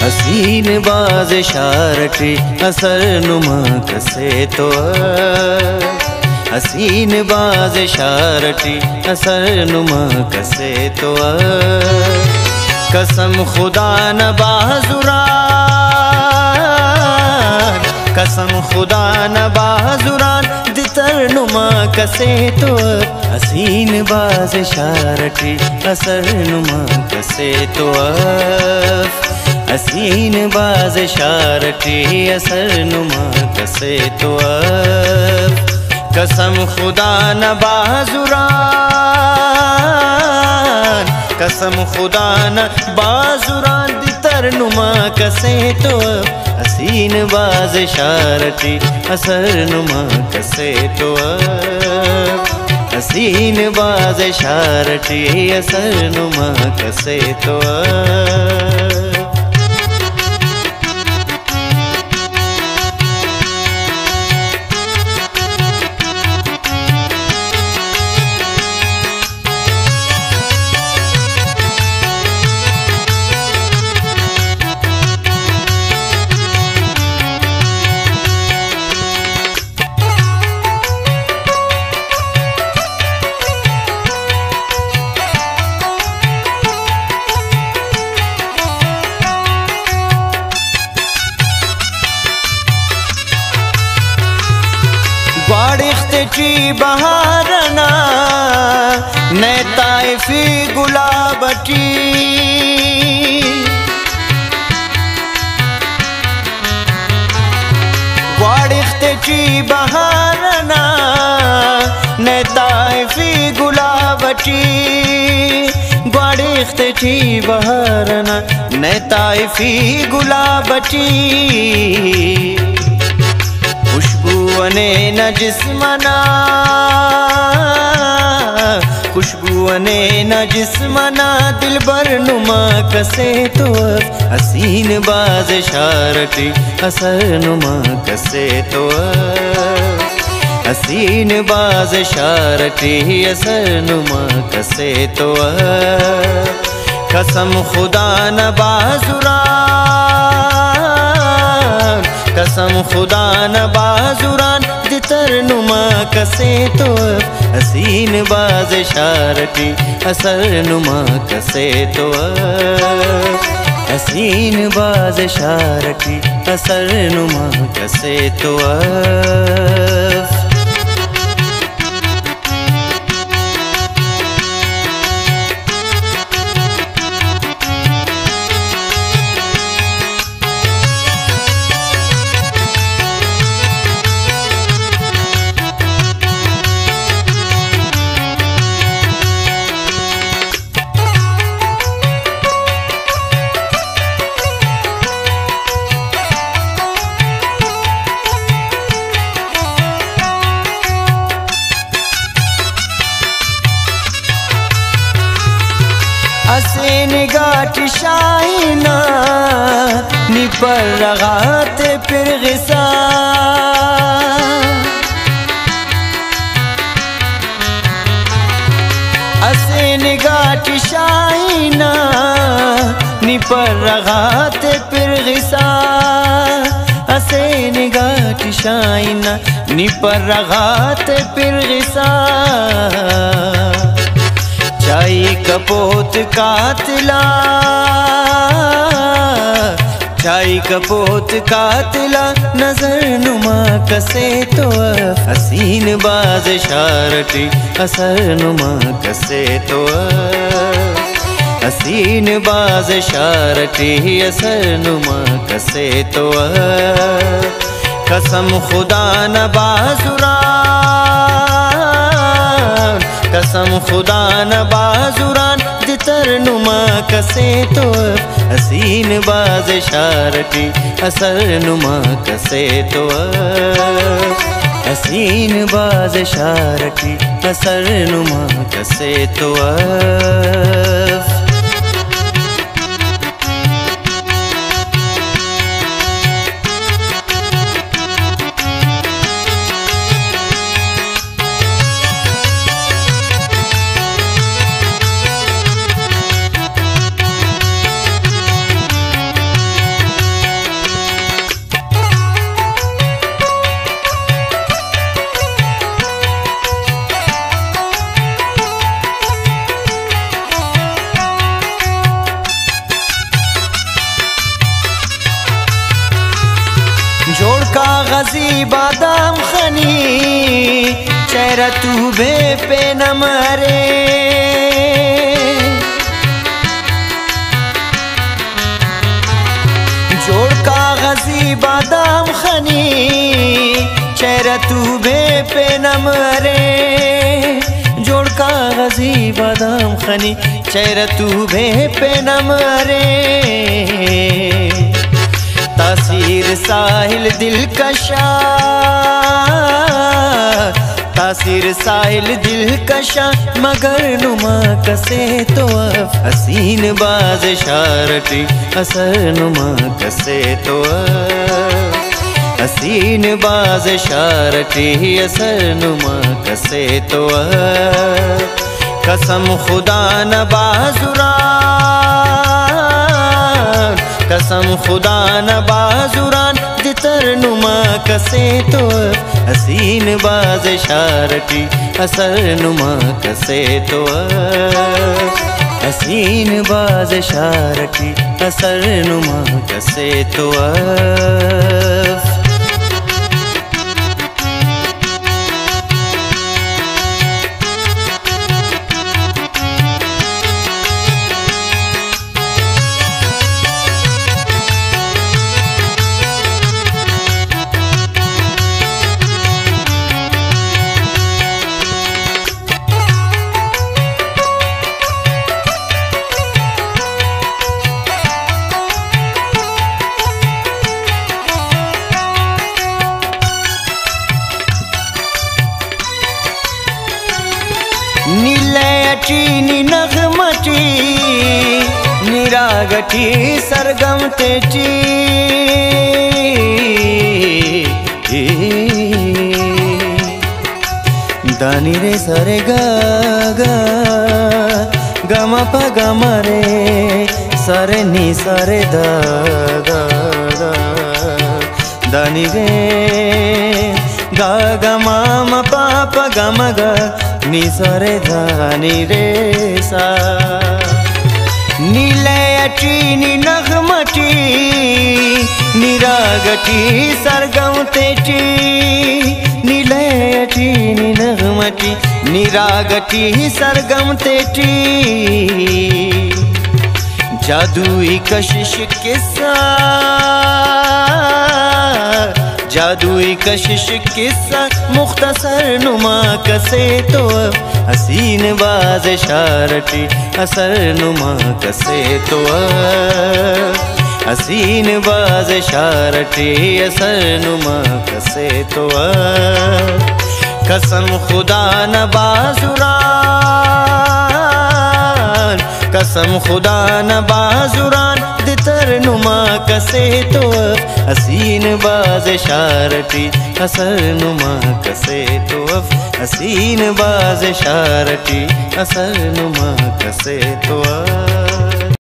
हसीन बाज शारटी असर नुमा कसे तो हसीन बाज शारटी असर नुमा कसे तो कसम खुदा न बाजुरान कसम खुदा न बाजुरान दितर नुमा कसे तो हसीन बाज शारटी असर नुमा कसे तो हसीन बाज शारटी असर नुमा कसे तो कसम खुदा न बाजुरान कसम खुदा न बाजुरान दितर नुमा कसे तो हसीन बाज शारटी असर नुमा कसे तो हसीन बाज शारटी असर नुमा कसे तो वाड़िख्ती बहारना ने ताइफी गुलाबटी वाड़िख्ती बहारना ने ताइफी गुलाबटी वाड़िख्ती बहारना ने ताइफी गुलाबटी खुशबूअने न जिस्मना खुशबूअने न जिस्मना दिलबर नुमा कसे तो हसीन बाज शारटी असर नुमा कसे तो हसीन बाज शारटी असर नुमा कसे तो कसम खुदा न बाजुरान कसम खुदा न बाजुरान दितर नुमा कसे तो हसीन बाज शारटी असर नुमा कसे तो हसीन बाज शारटी असर नुमा कसे तो असे निगाट शाइना निपर रगात फिर गिसा असे निगाट शाइना निपर रगात फिर गिसा असे निगाट शाइना निपर रगात फिर गिसा चाई कपोत कातिला चाई कपोत कातिला नजर नुमा कसे तो हसीन बाज शारटी असर नुमा कसे तो हसीन बाज शारटी असर नुमा कसे तो कसम खुदा न बाजुरान कसम खुदा न बाजुरान दितर नुमा कसे तो हसीन बाज शारटी असर नुमा कसे तो हसीन बाज शारटी असर नुमा कसे तो जोड़ कागजी बादाम खनी चेहरा तू बे पे न मरे जोड़ कागजी बादाम खनी चेहरा तू बे पे न मरे जोड़ कागजी बादाम खनी चेहरा तू बे पे न मरे तासीर साहिल दिलकशा तासीर साहिल दिलकशा मगर नुमा कसे तो हसीन बाज शारटी असर नुमा कसे तो हसीन बाज शारटी असर नुमा कसे तो कसम खुदा न बाजुरान कसम खुदा न बाजुरान दितर नुमा कसे तो हसीन बाज शारटी असर नुमा कसे तो हसीन बाज शारटी असर नुमा कसे तो नीलयटी नगमटी निरागटी सरगम तेटी दानी रे सरे गा गम प गम रे सरे नी सरे दा दानी रे गा गम प गम गा नी सरे धानी रे सा नीलयटी नगमटी निरागटी सरगम तेटी नीलयटी नगमटी निरागटी सरगम तेटी जादुई कशिश किस्सा जादुई कशिश किस्सा मुख्तसर नुमा कसे तो हसीन बाज शारटी असर नुमा कसे तो हसीन बाज शारटी असर नुमा कसे तो कसम खुदा न बाजुरान कसम खुदा न बाजुरान दितर नुमा कसे तो हसीन बाज शारटी असर नुमा कसे तो हसीन बाज शारटी असर नुमा कसे तो